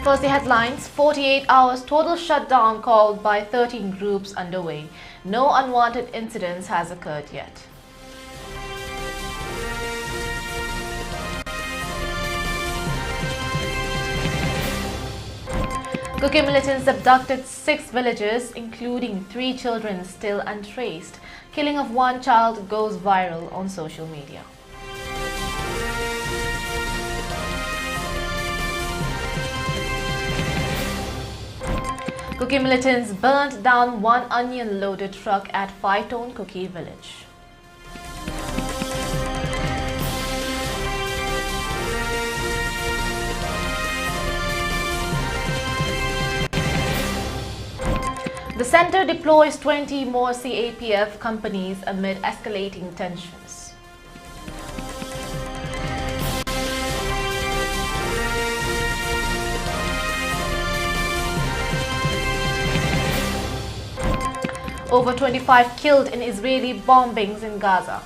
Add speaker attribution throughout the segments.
Speaker 1: First, the headlines: 48 hours total shutdown called by 13 groups underway. No unwanted incidents has occurred yet. Kuki militants abducted 6 villagers, including 3 children still untraced. Killing of 1 child goes viral on social media. Kuki militants burnt down 1 onion-loaded truck at 5-Tone Kuki village. The center deploys 20 more CAPF companies amid escalating tensions. Over 25 killed in Israeli bombings in Gaza.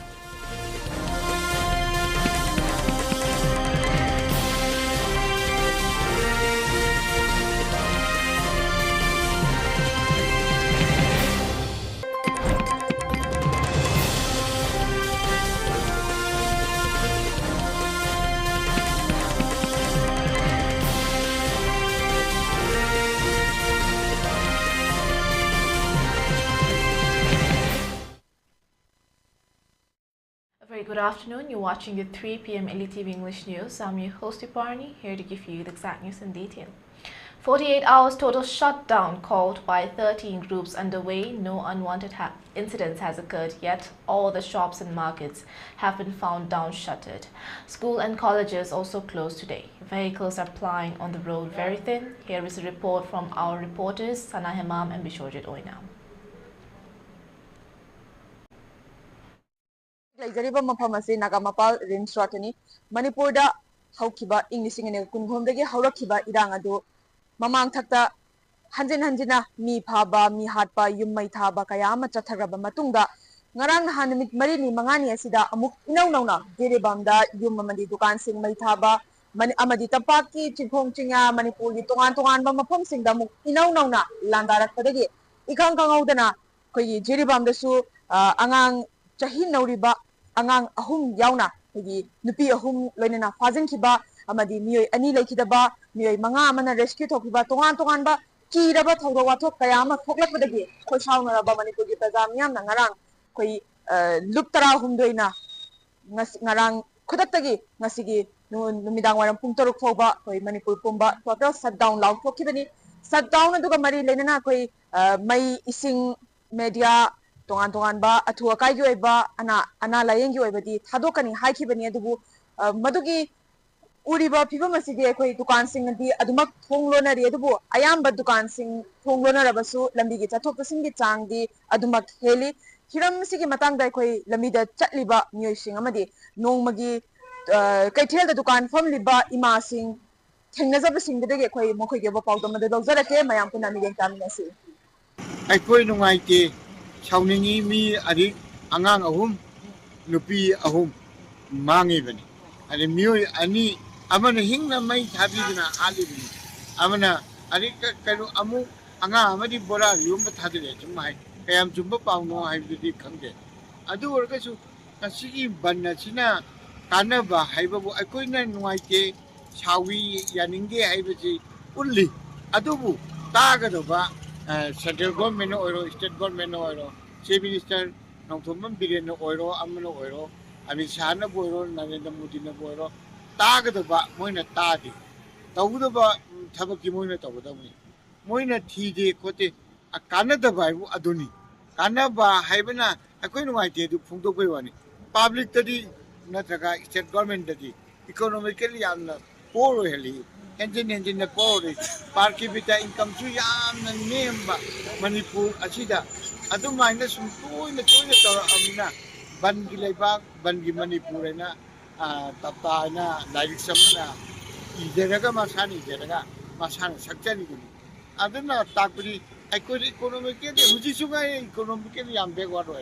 Speaker 1: Very good afternoon. You're watching the 3 p.m. ELITETV English News. I'm your host Dipwarani, here to give you the exact news in detail. 48 hours total shutdown called by 13 groups underway. No unwanted incidents has occurred yet. All the shops and markets have been found down shuttered. School and colleges also closed today. Vehicles are plying on the road very thin. Here is a report from our reporters Sana Hemam and Bishorjit Oina.
Speaker 2: Laijariba mafamasi Nagamapal Rimswatani, Manipur da Haukiba, English and Kunhomdagi Haukiba Irangadu, Mamang Takta, Hanjina, Mi Paba, Mi Hatpa, Yumaitaba, Kayama Chataraba Matunga, Narang Hanamit Marini, Mangani Asida, Amuk Nauna, Diribamda, Yumamadi Dukan Sing Maitaba, Amadita Paki, Chipong Chinga, Manipur, Tongan, Mamapong Sing Damu, Inauna, Landara Padagi, Ikang Kangaudana, Koyi, Jiribam the Su, Angang Chahin Nauriba. Angang ahum yauna higi nupi ahum loinena fazin kiba amadi mioi ani lekidaba mioi manga amana rescue thokiba tongan ba kiraba thawra wathok kayama thoklakbadagi khoisauna ba manipur gi pajam yamna ngarang koi luptara humdoina ngarang khudaktagi ngasigi numidang waram pung 3 fawba koi manipur pumba total shutdown law thokibani shutdown aduga mari lenana koi mai ising media Tongan ba atua kai gi oiba ana layeng gi oibadi thadokani haikibani adubu madugi uriba phibam asidi ekoi dukan sing adi adumak thonglona ri adubu ayamba dukan sing thonglona rabasu lambi gi chathok sing gi changdi adumak heli hiram sigi matang da ekoi lambi da chatliba mioi sing amadi nongmagi kaithel da dukan famliba ima sing thengnajaba sing de ge ekoi mokoi ge ba pawdam da dawjarake mayam puna mi geng taminasi
Speaker 3: aikoi nungaite Chauningi mi adik angang ahum nupi ahum mangi bani ane mioi ani amana hingna mai thabi bina ali bani amana adik kanu amu anga amadi bora yum thadile chumai kayam chumba pawno haibidi khangde adu orgasu kasigi banna sina kanaba haibabu akoina nuaite chawi yaninge haibiji ulli adubu tagadoba Central government or state government or Chief Minister Nongthomam Biren or Amano or Amishana Boiro, Narendra Modi Boiro, Tagadaba, Moina Tadi, Tawudaba, Tabakimoina Tawudami, Moina TD Kote, a Canada by Aduni, Kanaba, Hibana, a queen white to Punto Guani, public study, Nataga, state government study, economically and poor heli. Engine the poor per capita income to yam and name Manipur Achida. Adu minus from 2 in the toilet or Amina Bangileba, Bangi Manipurena, Tapana, like Samana, Ideraga Masani, Deraga, Masana, Sakari. Other than Tapuri, I could economically, Ujisuga economically, I'm big water.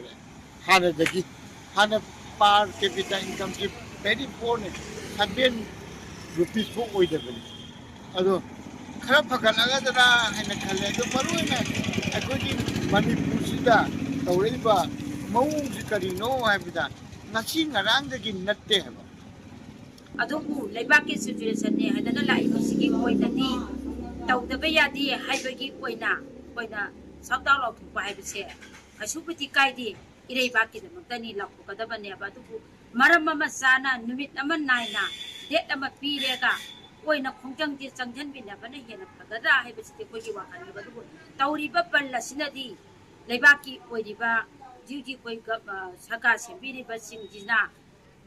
Speaker 3: Hana the gift, Hana per capita income very poor had been rupees for oil. Although खरा फगलगदरा हैन खले तो मरुना अखोजी मणिपुर सिदा तौरेबा मौंग से करिनो हैबिदा ngasi ngarang dagi natte haba
Speaker 4: adubu leibaki situation ne hadana lai sigi oinani tawdaba yadi haibagi oina shutdown of ba haibse asupati kaidi ireibaki da magtani lakko kadaba ne ba adubu maram mama sana numit ama naina date ama pirega oina khongjang ji changjan bina bana hena phagada haibse ko gi wakan ba adubu tawriba palla sinadi leibaki oiriba jiuji koi saka sembiri ba singjina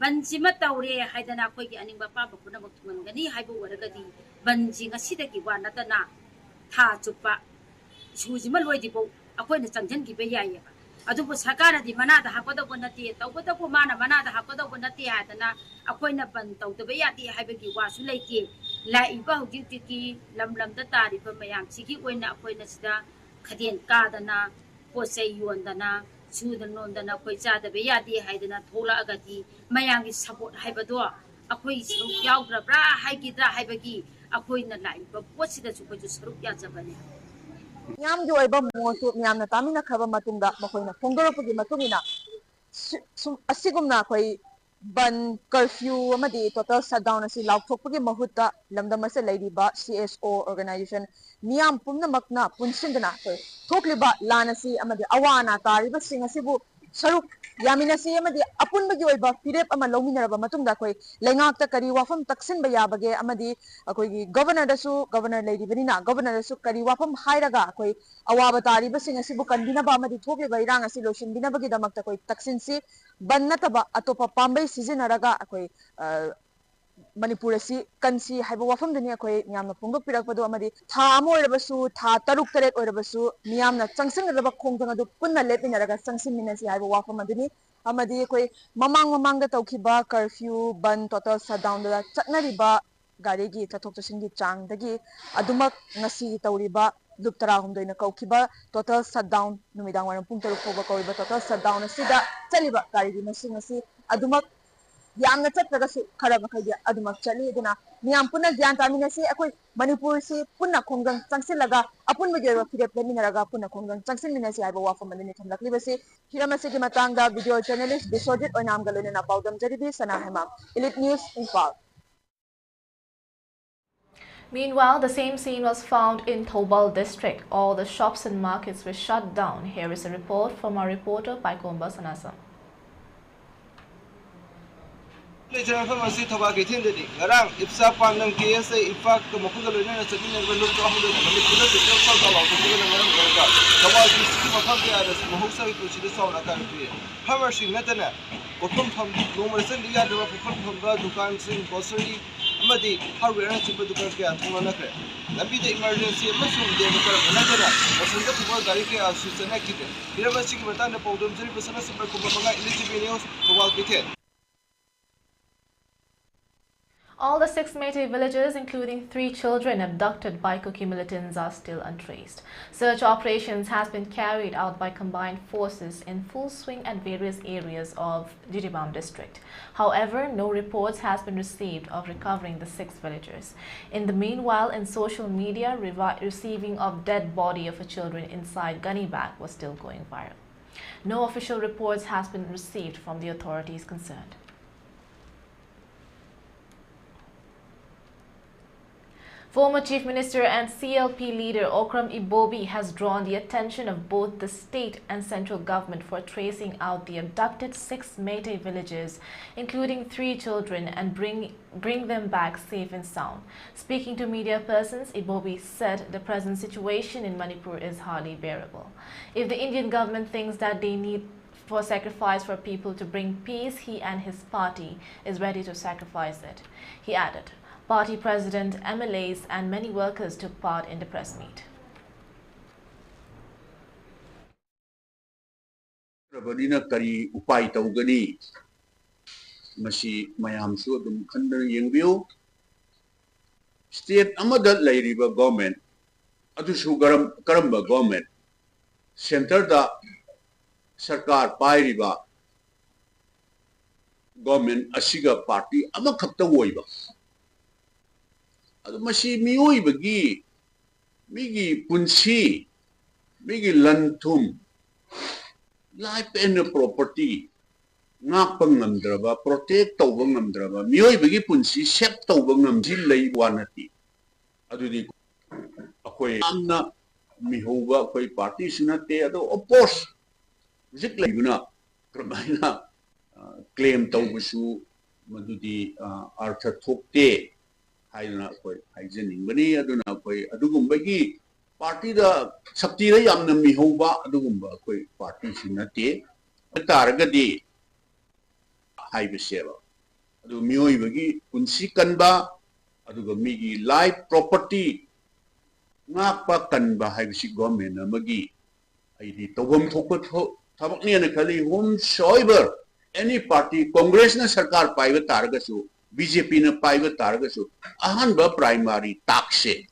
Speaker 4: banjima tawre haidana koi gi aning ba pa ba kuna mokthungan gani haibu waragadi banji ngasida gi wa natana tha chupa sujima loidi bo akoi na changjan gi be yai adubu sakara di mana da hakoda bonati tawbata ko mana da hakoda bonati hadana akoi na ban tawda be yati haibagi wa su leiti lai ba hugi ki lam da tari ba mayam sigi oina akoi na sida khaden ka dana posai yondana sudan nondana koi cha da be yadi haidana thola agati mayangi support haibado akoi saru yaudra bra haigidra haibagi akoi na lai ba posida su ko saru ya jabani
Speaker 2: yam jo iba mosu yam na tamina khaba matunga makoina phongdoropugi matungina asigumna koi ban curfew amadi total shutdown asi laukthokpugi mahutta lamdam ase leiriba CSO organization miyam pumna makna punsindana koi thokliba lanasi amadi awana tariba singasibu saruk yaminasi amadi apunbagi oiba pirep ama lominaraba matungda koi lengakta kari wafam taksin ba yabage amadi akoi governor dasu governor leiribanina governor dasu kari wafam hairaga koi awaba tariba singasibu kandina ba amadi thokliba irang asi losinbina bagi damakta koi taksin si bannataba atopa pambai sizinaraga akoi Manipur si kansi haiba wafam dani akoi miyamna phongdok pirakpado amadi tha amo oirabasu tha taruk taret oirabasu miyamna changsingadaba khongthang adu punna lepinaraga changsinminasi haiba wafam aduni amadi akoi mamang da tawkhiba curfew ban total shutdown da chatnariba gari gi chathok chasingi chang dagi adumak ngasi tawriba lup tara humdoina kaukiba total shutdown numidang waram pung taruk phoba kauiba total shutdown asida chaliba gari gi masing asi adumak yamna chatraga su khara makhai adumak chali duna miyam punna gyan taminasi akoi manipur si punna khonggang changsilaga apun bage firep leminaraga punna khonggang changsilminasi aiba wafam andini thamlaklibasi hiramasi gi matangda video journalist bisojit onam galone na paudam jaribi sana hemam elite news Impal.
Speaker 1: Meanwhile, the same scene was found in Thobal district. All the shops and markets were shut down. Here is a report from our reporter Paikomba Sanasam.
Speaker 5: Lejaran famasi thoba ke thinde di ngarang ipsa pandang KSA ipak ke makuda loina na sabi na belum to ahu de manipura de jok sa gawa ko de ngarang garga thoba ki ski makhang ke adas mohoksa ki chide sa na kan tu famasi natana kothum tham nomar se liya de phon phon ba dukan sing grocery amadi hardware chip dukan ke athuma na kre nabi de emergency masum de kar bana jana masunda phon gari ke asusana kite hiramasi ki batana paudam jari basana super ko banga ELITETV news thoba ke the.
Speaker 1: All the 6 Meitei villagers, including 3 children abducted by Kuki militants, are still untraced. Search operations has been carried out by combined forces in full swing at various areas of Judiciary district. However, no reports has been received of recovering the 6 villagers. In the meanwhile, in social media, receiving of dead body of a children inside gunny bag was still going viral. No official reports has been received from the authorities concerned. Former Chief Minister and CLP leader Okram Ibobi has drawn the attention of both the state and central government for tracing out the abducted 6 Meitei villagers, including 3 children, and bring them back safe and sound. Speaking to media persons, Ibobi said the present situation in Manipur is hardly bearable. If the Indian government thinks that they need for sacrifice for people to bring peace, he and his party is ready to sacrifice it. He added, party president, MLAs and many workers took part in the press meet.
Speaker 6: Rabadina kari upai taugani masi mayam su dum khandar yengbiu state amada lairiba government adu su karamba government center da sarkar pairiba government asiga party ama khakta woiba adu masi mioi bagi migi punsi, migi lantum, life and property, ngapang ngamdraba, protect tawang ngamdraba, miyoy bigi punsi, sep tawang ngamjil lay wanati. Ado di ako'y amna mihoba ako'y party sinate, ado oppose. Zik lay na, krabay na, claim tawgusu, madudi artha thokte, hay na ako'y hygienic bani, ado na ako'y adugumbagi, party da sakti na yam na mihoba, adugumba ako'y party sinate, taragadi, hay bisero. Ado miyoy bagi, kunsikan ba, aduga migi life property, nga pa kan ba hay bisi government na magi, ay di tawam thokot ho, tabak niya na kali whomsoever, any party, Congress na sarkar paiva taragasu, BJP na paiva taragasu, ahan ba primary taxe,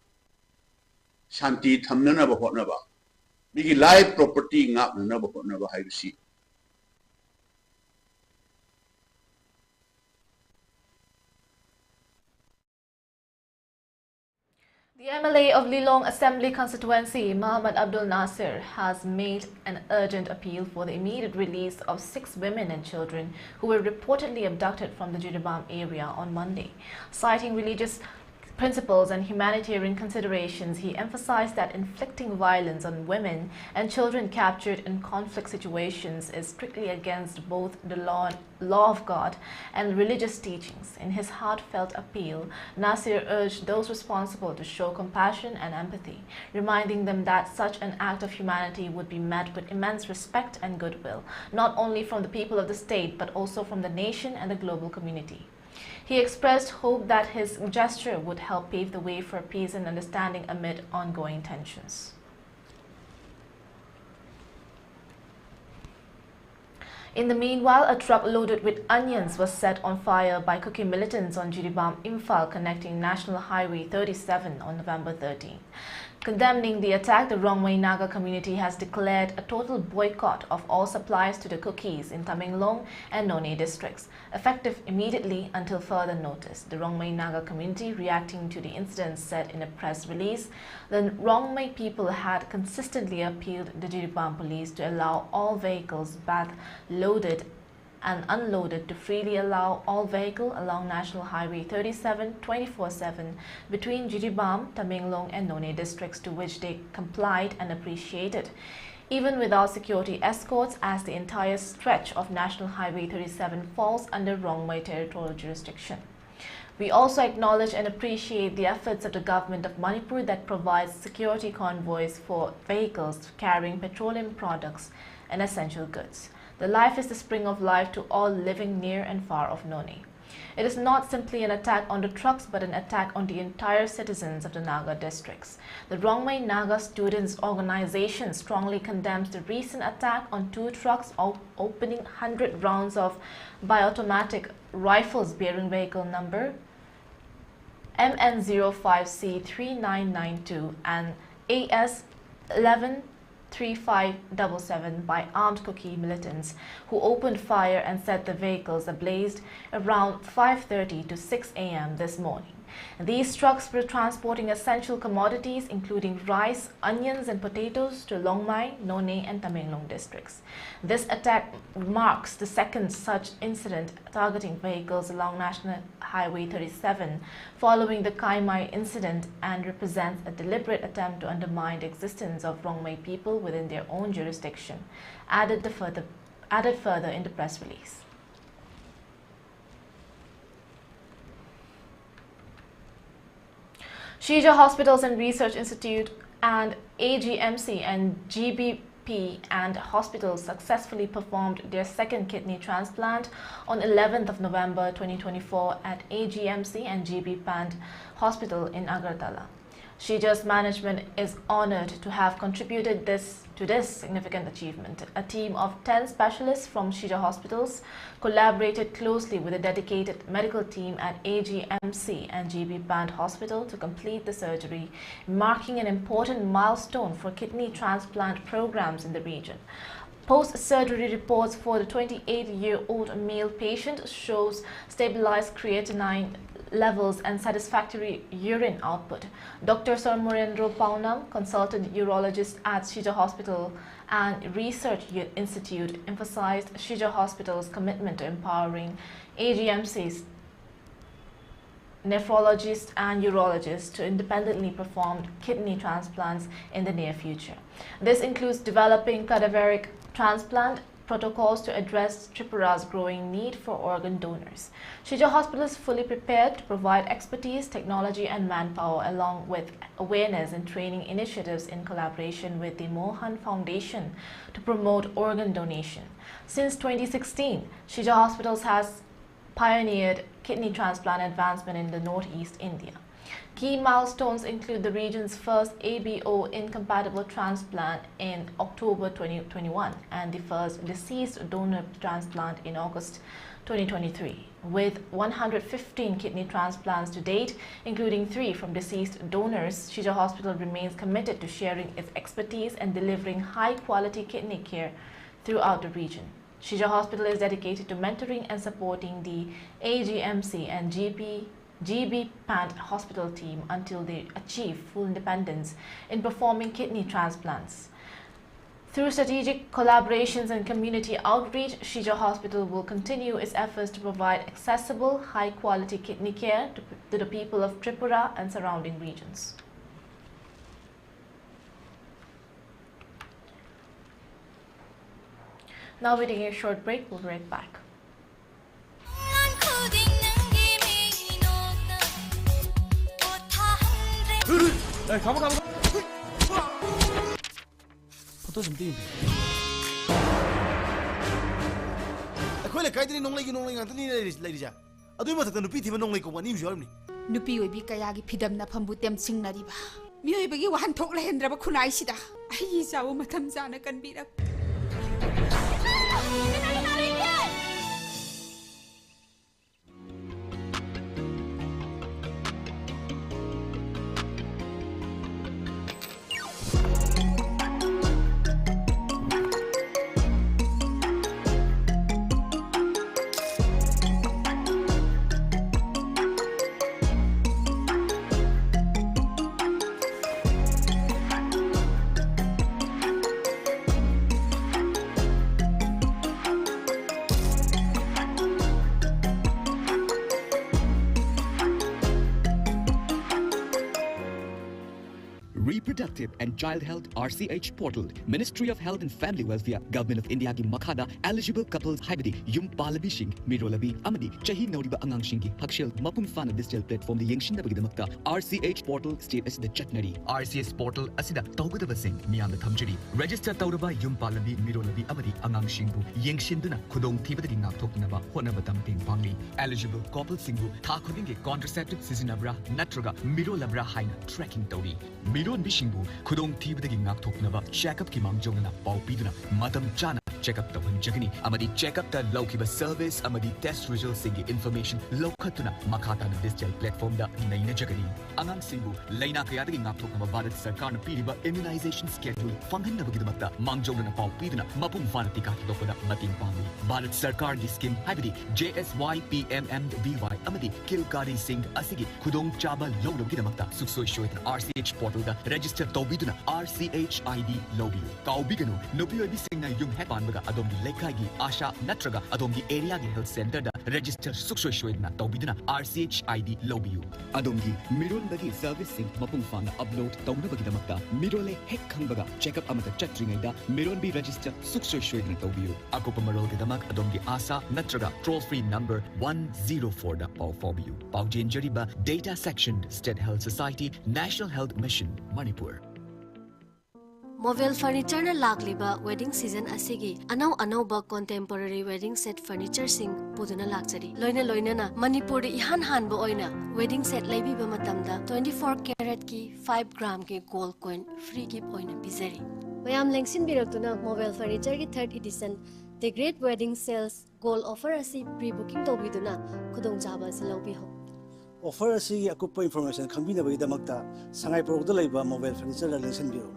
Speaker 6: shanti thamna na ba hot na ba, migi life property nga na ba hot na ba hay bisi.
Speaker 1: The MLA of Lilong Assembly Constituency, Muhammad Abdul Nasir, has made an urgent appeal for the immediate release of 6 women and children who were reportedly abducted from the Judibam area on Monday. Citing religious principles and humanitarian considerations, he emphasized that inflicting violence on women and children captured in conflict situations is strictly against both the law of God and religious teachings. In his heartfelt appeal, Nasir urged those responsible to show compassion and empathy, reminding them that such an act of humanity would be met with immense respect and goodwill, not only from the people of the state but also from the nation and the global community. He expressed hope that his gesture would help pave the way for peace and understanding amid ongoing tensions. In the meanwhile, a truck loaded with onions was set on fire by Kuki militants on Judibam Imphal connecting National Highway 37 on November 13. Condemning the attack, the Rongway Naga community has declared a total boycott of all supplies to the Kukis in Tamenglong and Noney districts, effective immediately until further notice. The Rongway Naga community, reacting to the incident, said in a press release, the Rongway people had consistently appealed the Judibam police to allow all vehicles, both loaded and unloaded, to freely allow all vehicles along National Highway 37 24/7 between Judibam, Tamenglong and Noney districts, to which they complied and appreciated, even without security escorts, as the entire stretch of National Highway 37 falls under Rongway territorial jurisdiction. We also acknowledge and appreciate the efforts of the government of Manipur that provides security convoys for vehicles carrying petroleum products and essential goods. The life is the spring of life to all living near and far of Noney. It is not simply an attack on the trucks, but an attack on the entire citizens of the Naga districts. The Rongway Naga Students Organization strongly condemns the recent attack on 2 trucks opening 100 rounds of bi-automatic rifles bearing vehicle number MN05C3992 and AS 113577 by armed Kuki militants, who opened fire and set the vehicles ablaze around 5:30 to 6 a.m. this morning. These trucks were transporting essential commodities including rice, onions and potatoes to Longmai, Noney and Tamenglong districts. This attack marks the second such incident targeting vehicles along National Highway 37 following the Kaimai incident, and represents a deliberate attempt to undermine the existence of Rongmay people within their own jurisdiction, added further in the press release. Shija Hospitals and Research Institute and AGMC and GBP and hospitals successfully performed their second kidney transplant on 11th of November 2024 at AGMC and GB Pand Hospital in Agartala. Shija's management is honored to have contributed to this significant achievement. A team of 10 specialists from Shija Hospitals collaborated closely with a dedicated medical team at AGMC and GB Pand Hospital to complete the surgery, marking an important milestone for kidney transplant programs in the region. Post-surgery reports for the 28-year-old male patient shows stabilized creatinine levels and satisfactory urine output. Dr. Sormurendro Paunam, consultant urologist at Shija Hospital and Research Institute, emphasized Shija Hospital's commitment to empowering AGMCs, nephrologists and urologists to independently perform kidney transplants in the near future. This includes developing cadaveric transplant protocols to address Tripura's growing need for organ donors. Shija Hospital is fully prepared to provide expertise, technology and manpower, along with awareness and training initiatives in collaboration with the Mohan Foundation to promote organ donation. Since 2016, Shija Hospitals has pioneered kidney transplant advancement in the northeast India. Key milestones include the region's first ABO incompatible transplant in October 2021 and the first deceased donor transplant in August 2023. With 115 kidney transplants to date, including 3 from deceased donors, Shija Hospital remains committed to sharing its expertise and delivering high-quality kidney care throughout the region. Shija Hospital is dedicated to mentoring and supporting the AGMC and GB Pant hospital team until they achieve full independence in performing kidney transplants. Through strategic collaborations and community outreach, Shija Hospital will continue its efforts to provide accessible, high-quality kidney care to the people of Tripura and surrounding regions. Now we're taking a short break. We'll be right back.
Speaker 7: Photo some TV. Akwai lekai dini nonglai ngata ni ladies ya. Adui ma thakta nupi thiba nonglai ko wani usual ni.
Speaker 8: Nupi oibi kaya gi phidam na phambu tem singnari ba. Mioi bagi wahan thok lehendra ba khunai sida. Ai sawo matham jana kanbira.
Speaker 9: Reproductive and Child Health RCH portal, Ministry of Health and Family Welfare, Government of India ki makhada eligible couples haibadi yum palabishing mirolabi amadi chahi nauriba angangshingi hakshel mapung fana digital platform de yengshindabagidamakta RCH portal state asida chatnari RCH portal asida tawgadabasing miyamda thamjari register tawraba yum palabi mirolabi amadi angangshingu yengshinduna khudong thibadagi ngakthoknaba honaba tamping pangli eligible couple singbu tha khudingi contraceptive sizinabra natraga mirolabra haina tracking tawri miron bishingbu khudong thibadagi ngakthoknaba checkup ki mangjongna pau piduna matam chana checkup tawhan jagani amadi checkup ta laukiba service amadi test results singi information lokhatuna makhata na digital platform da naina jagani angang singbu laina kayadagi ngakthoknaba bharat sarkar na piriba immunization schedule fanghanabagidmakta mangjongna pau piduna mapung fana tika thopada mating pangli bharat sarkar gi scheme haibadi JSYPMMVY amadi kilkari sing asigi khudong chaba lawrabagidmakta suksoi shoita RCH portal da register tawbiduna RCH ID lobby kaubiganu nopiyobi singna yung hepan adongi lekagi asha natraga adongi area gi health center da register suksoi shoidna tawbiduna RCH ID lobby adongi miron bagi servicing mapung fana upload tawnabagidamakta mirole hek khangbaga checkup amata chatringai da miron bi register suksoi shoidna tawbiyu akopa marol gidamak adongi asa natraga toll free number 104 da pau fobiyu pau jenjariba data section State Health Society National Health Mission Manipur
Speaker 10: Mobile furniture na lagliba wedding season asigi anau ba contemporary wedding set furniture sing puduna lakchari loina na Manipur de ihan han bo oina wedding set laibi ba matamda 24 carat ki 5 gram ke gold coin free gift oina bizari
Speaker 11: mayam lengsin biraktuna mobile furniture ki 3rd edition the great wedding sales gold offer asi pre booking to biduna khudong jaba silobi ho
Speaker 12: offer asi akupa information khambina ba idamakta sangai pro da laiba mobile furniture la lengsin biro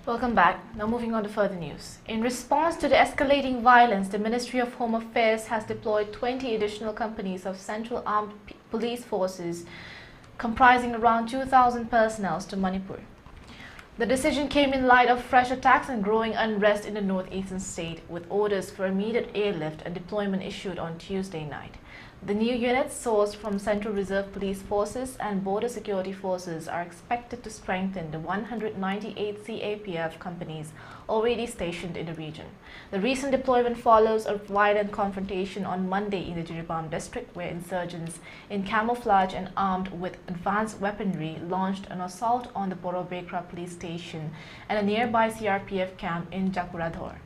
Speaker 1: Welcome back. Now moving on to further news. In response to the escalating violence, the Ministry of Home Affairs has deployed 20 additional companies of Central Armed Police Forces comprising around 2,000 personnel to Manipur. The decision came in light of fresh attacks and growing unrest in the northeastern state, with orders for immediate airlift and deployment issued on Tuesday night. The new units, sourced from Central Reserve Police Forces and Border Security Forces, are expected to strengthen the 198 CAPF companies already stationed in the region. The recent deployment follows a violent confrontation on Monday in the Judiciary district, where insurgents in camouflage and armed with advanced weaponry launched an assault on the Borobekra police station and a nearby CRPF camp in Jakuradhor.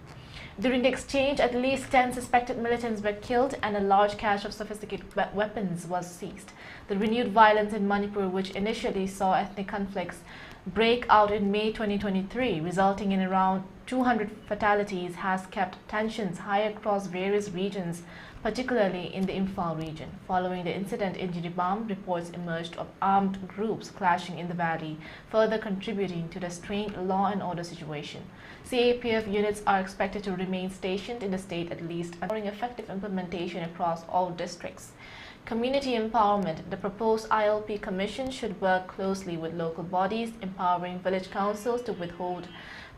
Speaker 1: During the exchange, at least 10 suspected militants were killed and a large cache of sophisticated weapons was seized. The renewed violence in Manipur, which initially saw ethnic conflicts break out in May 2023, resulting in around 200 fatalities, has kept tensions high across various regions, particularly in the Imphal region. Following the incident in Jiribam, reports emerged of armed groups clashing in the valley, further contributing to the strained law and order situation. CAPF units are expected to remain stationed in the state at least, ensuring effective implementation across all districts. Community empowerment. The proposed ILP Commission should work closely with local bodies, empowering village councils to withhold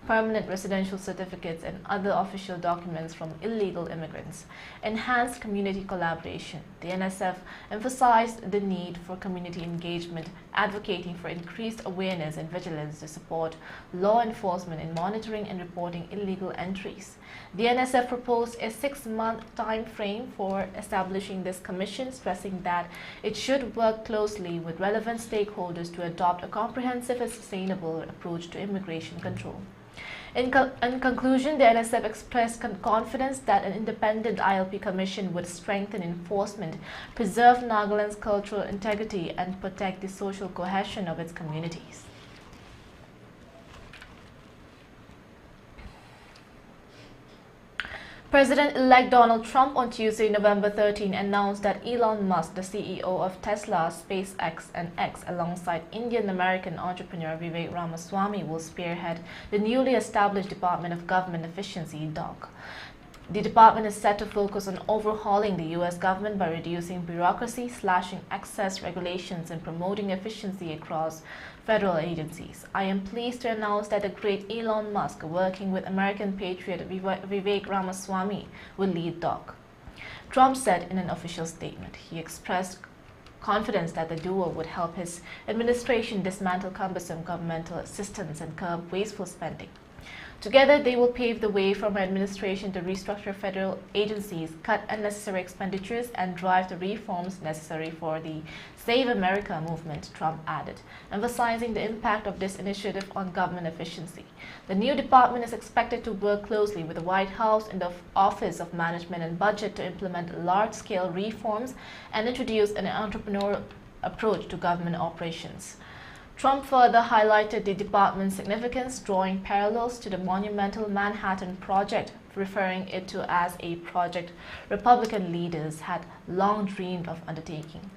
Speaker 1: permanent residential certificates and other official documents from illegal immigrants. Enhanced community collaboration. The NSF emphasized the need for community engagement, advocating for increased awareness and vigilance to support law enforcement in monitoring and reporting illegal entries. The NSF proposed a 6-month time frame for establishing this commission, stressing that it should work closely with relevant stakeholders to adopt a comprehensive and sustainable approach to immigration control. In conclusion, the NSF expressed confidence that an independent ILP commission would strengthen enforcement, preserve Nagaland's cultural integrity, and protect the social cohesion of its communities. President-elect Donald Trump on Tuesday, November 13, announced that Elon Musk, the CEO of Tesla, SpaceX, and X, alongside Indian-American entrepreneur Vivek Ramaswamy, will spearhead the newly established Department of Government Efficiency, DOG. The department is set to focus on overhauling the U.S. government by reducing bureaucracy, slashing excess regulations, and promoting efficiency across federal agencies. I am pleased to announce that the great Elon Musk, working with American patriot Vivek Ramaswamy, will lead DOG. Trump said in an official statement. He expressed confidence that the duo would help his administration dismantle cumbersome governmental systems and curb wasteful spending. Together, they will pave the way for my administration to restructure federal agencies, cut unnecessary expenditures, and drive the reforms necessary for the Save America movement, Trump added, emphasizing the impact of this initiative on government efficiency. The new department is expected to work closely with the White House and the Office of Management and Budget to implement large-scale reforms and introduce an entrepreneurial approach to government operations. Trump further highlighted the department's significance, drawing parallels to the monumental Manhattan Project, referring it to as a project Republican leaders had long dreamed of undertaking.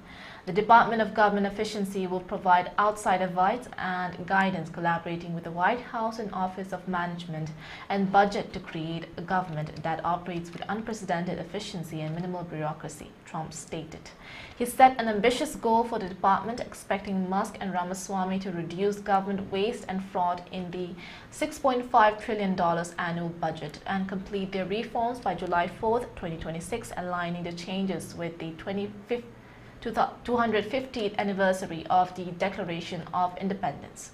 Speaker 1: The Department of Government Efficiency will provide outside advice and guidance, collaborating with the White House and Office of Management and Budget to create a government that operates with unprecedented efficiency and minimal bureaucracy, Trump stated. He set an ambitious goal for the department, expecting Musk and Ramaswamy to reduce government waste and fraud in the $6.5 trillion annual budget and complete their reforms by July 4, 2026, aligning the changes with the 250th anniversary of the Declaration of Independence.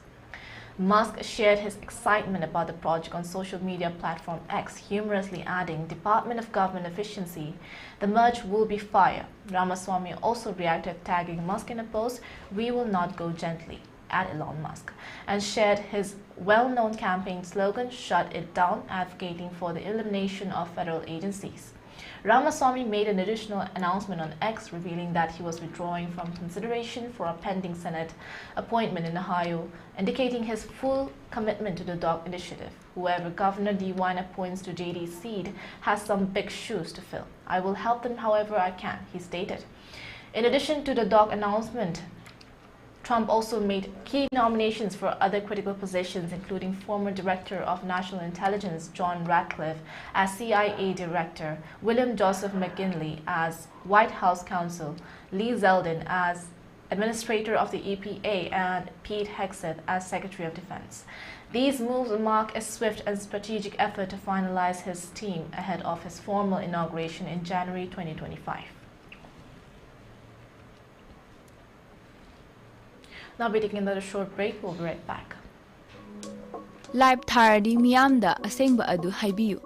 Speaker 1: Musk shared his excitement about the project on social media platform X, humorously adding, "Department of Government Efficiency, the merge will be fire." Ramaswamy also reacted, tagging Musk in a post, "We will not go gently," at Elon Musk, and shared his well-known campaign slogan, "Shut it down," advocating for the elimination of federal agencies. Ramaswamy made an additional announcement on X, revealing that he was withdrawing from consideration for a pending Senate appointment in Ohio, indicating his full commitment to the DOG initiative. "Whoever Governor DeWine appoints to JD's seat has some big shoes to fill. I will help them however I can," he stated. In addition to the DOG announcement, Trump also made key nominations for other critical positions, including former Director of National Intelligence John Ratcliffe as CIA Director, William Joseph McGinley as White House Counsel, Lee Zeldin as Administrator of the EPA, and Pete Hegseth as Secretary of Defense. These moves mark a swift and strategic effort to finalize his team ahead of his formal inauguration in January 2025. Now we're taking another short break. We'll be right back.
Speaker 13: Live tharadi miyamda asengba adu haibiyu.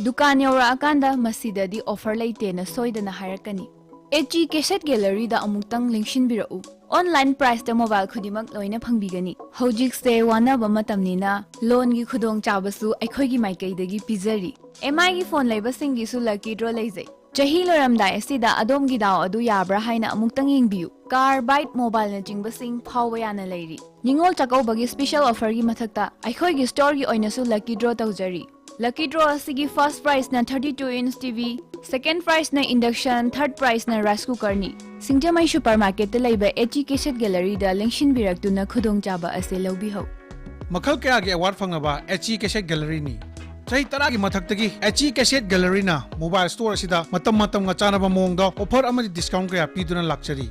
Speaker 13: Dukan yaura akanda masidadi offer laite na soidana hairakani. HG Cassette Gallery da amutang lingshin birau. Online price da mobile khudimak loina phangbigani. Hojik se wana ba matamnina loan gi khudong chabasu aikhoigi maikai dagi pizari. MI gi phone laiba singi su lucky draw laizai. Chahi loramdai asida adom gi daw adu yabra haina amuktang yingbiu. Car, bike, mobile na jingba sing phawa yana lairi. Ningol chakau bagi special offer gi mathakta aikhoigi store gi oina su lucky draw tawjari. Lucky draw asigi first prize na 32-inch TV, second prize na induction, third prize na rice cooker ni. Singjamai supermarket ta laiba HG Cassette Gallery da lengshin biraktu na khudong chaba ase lawbi ho.
Speaker 14: Makal kaya gi award phangaba HG Cassette Gallery ni. Chahi taragi mathaktagi HG Cassette Gallery na mobile store asida matam nga chanaba mongda offer amadi discount kaya piduna lakchari.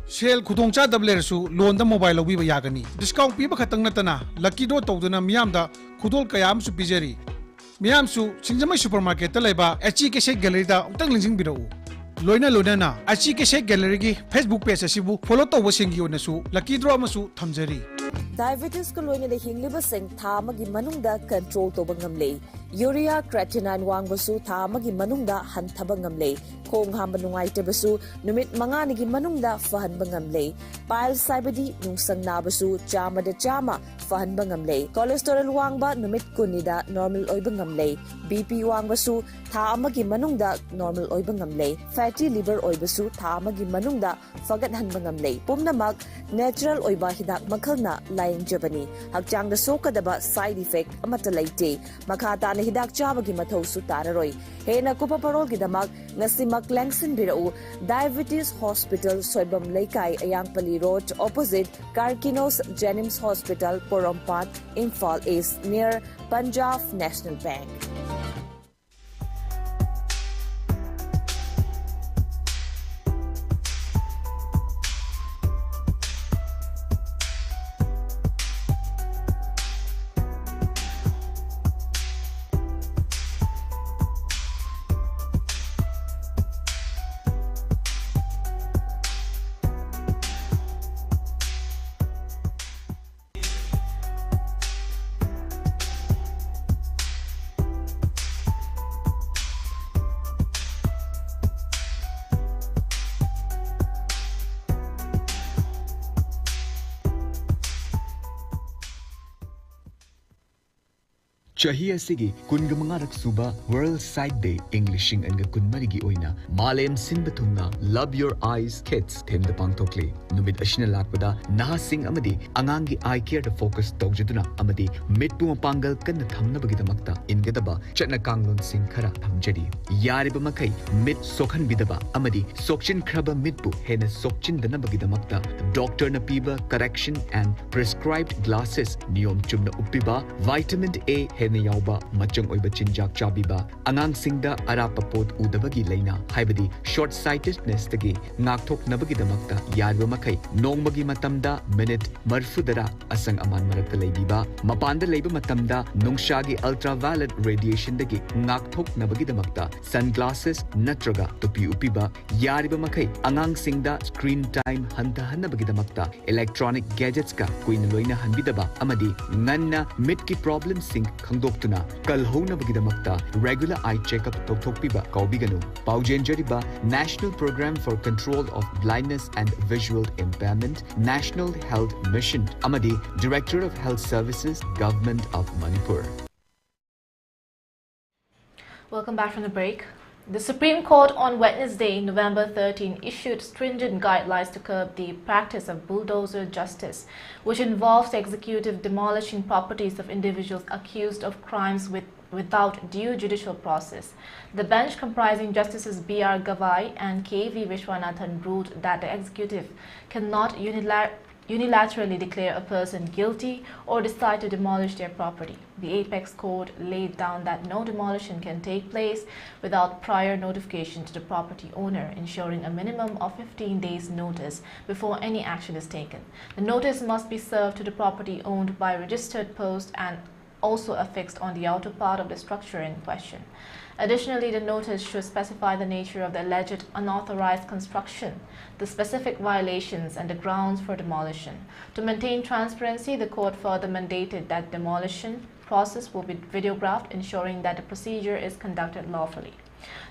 Speaker 14: Sale khudong cha double su loan da mobile lawbi ba yagani. Discount piba khatang natana lucky draw tawduna miyam da khudol kaya am su pijari. Miyamsu Singjamai supermarket ta laiba HG Cassette Gallery da utang lingjing birau. Loina na HG Cassette Gallery gi Facebook page asibu follow tawba singi onasu lucky draw amasu thamjari.
Speaker 15: Diabetes ko loina de hingliba sing thamagi manungda control to bangamle. Urea creatinine wangbasu thamagi manungda hanthaba ngamle. Khong hamba nungaitabasu numit mangani gi manungda fahanba ngamle. Pile saibadi nungsang nabasu chama da chama fahanba ngamle. Cholesterol wangba numit kunida normal oiba ngamle. BP wangbasu thamagi manungda normal oiba ngamle. Fatty liver oibasu thamagi manungda fagat hanba ngamle. Pumnamak natural oiba hidak makhalna laying jabani. Hakchang da sokadaba side effect amata laite. Makata na hidak chabagi mathaw su tararoi. Hena kupa parol gidamak ngasimak langsin birau Diabetes Hospital Soibam Laikai Ayangpali Road opposite Karkinos Jenims Hospital Porompat Imphal East near Punjab National Bank.
Speaker 9: Chahi asigi kunga mangarak suba World Sight Day Englishing and kunmarigi oina Malem Sinbatunga Love Your Eyes Kids them the pangtokle numid ashina lakpada nahasing amadi angangi eye care to focus tawjaduna amadi mitpu pangal kanna thamnabagidamakta ingadaba chatna kanglon sing khara thamjari yariba makai mit sokhan bidaba amadi sokchin khraba mitpu hena sokchin danabagidamakta doctor na piba correction and prescribed glasses niyom chumna uppiba vitamin A yauba machang oiba chinjak chabiba angang singda arapa pot udabagi leina haibadi short sightedness tagi ngakthok nabagi damakta yarba makai nongmagi matamda minute marfudara asang aman marakta leibiba mapanda leiba matamda nungshagi ultraviolet radiation dagi ngakthok nabagi damakta sunglasses natraga topi upiba yariba makai angang singda screen time hanta hanabagi damakta electronic gadgets ka kuina loina hanbidaba amadi nganna mitki problem sing Doktuna kalhona bagidamakta regular eye checkup tokpiba kaubiganu paujenjariba National Program for Control of Blindness and Visual Impairment National Health Mission Amadi Director of Health Services Government of Manipur.
Speaker 1: Welcome back from the break. The Supreme Court on Wednesday, November 13, issued stringent guidelines to curb the practice of bulldozer justice, which involves the executive demolishing properties of individuals accused of crimes without due judicial process. The bench, comprising Justices B.R. Gavai and K.V. Vishwanathan, ruled that the executive cannot unilaterally declare a person guilty or decide to demolish their property. The Apex Court laid down that no demolition can take place without prior notification to the property owner, ensuring a minimum of 15 days notice before any action is taken. The notice must be served to the property owned by registered post and also affixed on the outer part of the structure in question. Additionally, the notice should specify the nature of the alleged unauthorized construction, the specific violations, and the grounds for demolition. To maintain transparency, the court further mandated that demolition process will be videographed, ensuring that the procedure is conducted lawfully.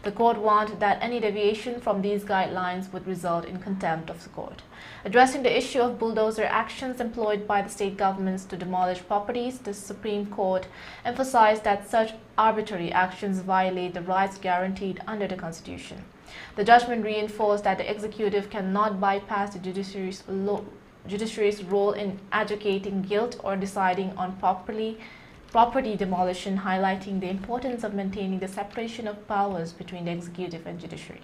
Speaker 1: The court warned that any deviation from these guidelines would result in contempt of the court. Addressing the issue of bulldozer actions employed by the state governments to demolish properties, the Supreme Court emphasized that such arbitrary actions violate the rights guaranteed under the Constitution. The judgment reinforced that the executive cannot bypass the judiciary's role in adjudicating guilt or deciding on property demolition, highlighting the importance of maintaining the separation of powers between the executive and judiciary.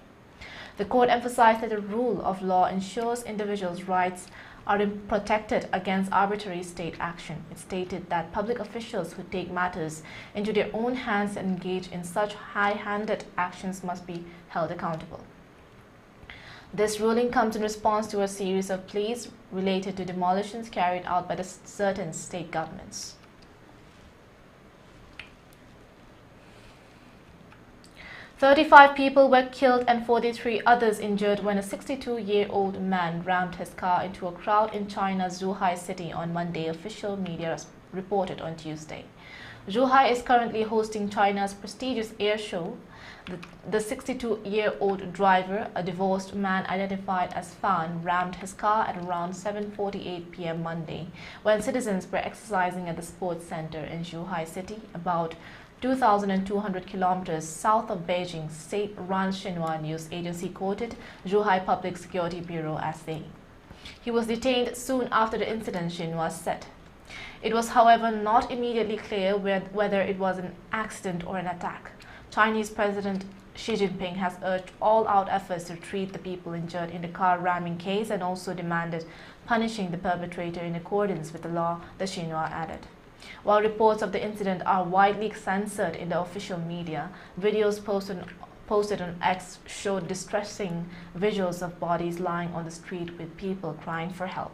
Speaker 1: The court emphasized that the rule of law ensures individuals' rights are protected against arbitrary state action. It stated that public officials who take matters into their own hands and engage in such high-handed actions must be held accountable. This ruling comes in response to a series of pleas related to demolitions carried out by certain state governments. 35 people were killed and 43 others injured when a 62-year-old man rammed his car into a crowd in China's Zhuhai city on Monday, official media reported on Tuesday. Zhuhai is currently hosting China's prestigious air show. The 62-year-old driver, a divorced man identified as Fan, rammed his car at around 7:48 p.m. Monday when citizens were exercising at the sports center in Zhuhai city, about 2,200 kilometers south of Beijing, state-run Xinhua news agency quoted Zhuhai Public Security Bureau as saying. He was detained soon after the incident, Xinhua said. It was, however, not immediately clear whether it was an accident or an attack. Chinese President Xi Jinping has urged all-out efforts to treat the people injured in the car ramming case and also demanded punishing the perpetrator in accordance with the law, the Xinhua added. While reports of the incident are widely censored in the official media, videos posted on X showed distressing visuals of bodies lying on the street with people crying for help.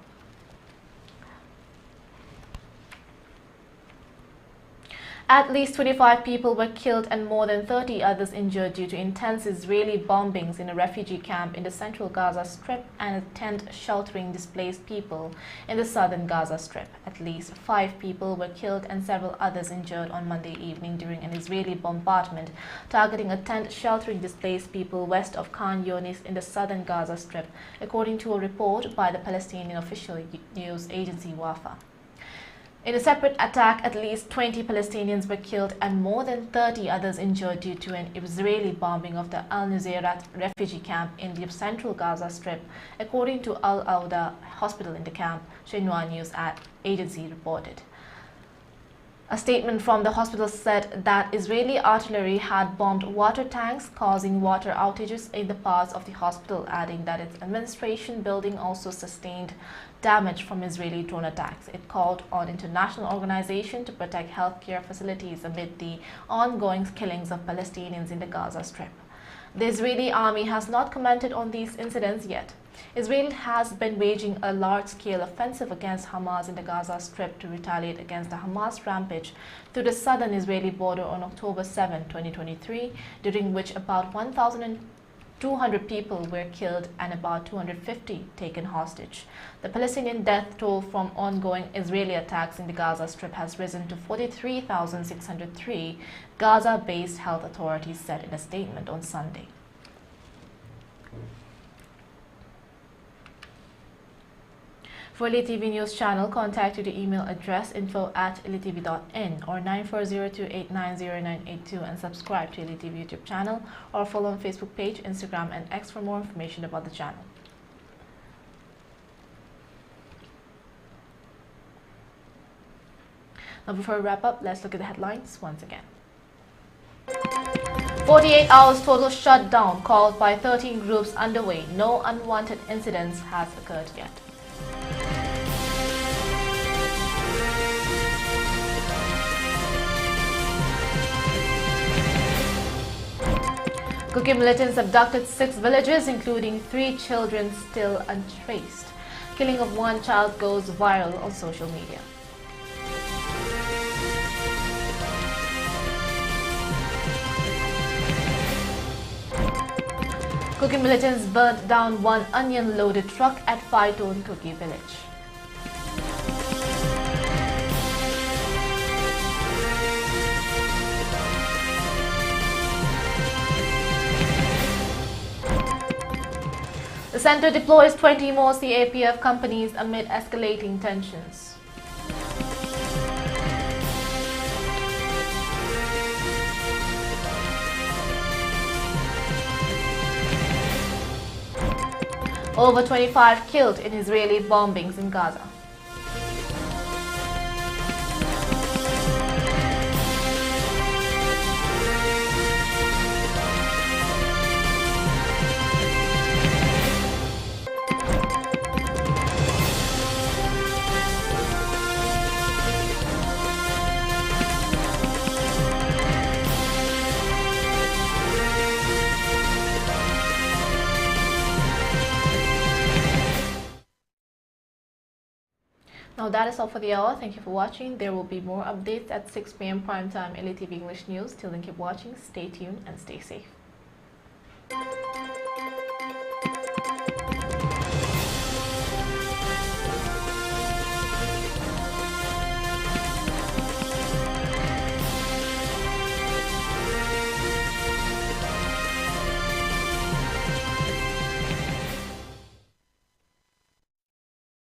Speaker 1: At least 25 people were killed and more than 30 others injured due to intense Israeli bombings in a refugee camp in the central Gaza Strip and a tent sheltering displaced people in the southern Gaza Strip. At least 5 people were killed and several others injured on Monday evening during an Israeli bombardment targeting a tent sheltering displaced people west of Khan Yunis in the southern Gaza Strip, according to a report by the Palestinian official news agency Wafa. In a separate attack, at least 20 Palestinians were killed and more than 30 others injured due to an Israeli bombing of the Al-Nusayrat refugee camp in the central Gaza Strip, according to Al-Awda hospital in the camp, Xinhua news agency reported. A statement from the hospital said that Israeli artillery had bombed water tanks, causing water outages in the parts of the hospital, adding that its administration building also sustained damage from Israeli drone attacks. It called on international organizations to protect healthcare facilities amid the ongoing killings of Palestinians in the Gaza Strip. The Israeli army has not commented on these incidents yet. Israel has been waging a large-scale offensive against Hamas in the Gaza Strip to retaliate against the Hamas rampage through the southern Israeli border on October 7, 2023, during which about 1,200 people were killed and about 250 taken hostage. The Palestinian death toll from ongoing Israeli attacks in the Gaza Strip has risen to 43,603, Gaza-based health authorities said in a statement on Sunday. For ELITETV News Channel, contact to the email address info@elitv.in or 9402890982 and subscribe to ELITETV YouTube channel or follow on Facebook page, Instagram and X for more information about the channel. Now before we wrap up, let's look at the headlines once again. 48 hours total shutdown called by 13 groups underway. No unwanted incidents has occurred yet. Kuki militants abducted 6 villagers, including 3 children still untraced. Killing of 1 child goes viral on social media. Kuki militants burnt down 1 onion-loaded truck at Phaitone Kuki village. The center deploys 20 more CAPF companies amid escalating tensions. Over 25 killed in Israeli bombings in Gaza. Now that is all for the hour. Thank you for watching. There will be more updates at 6 p.m. primetime ELITETV English News. Till then, keep watching, stay tuned and stay safe.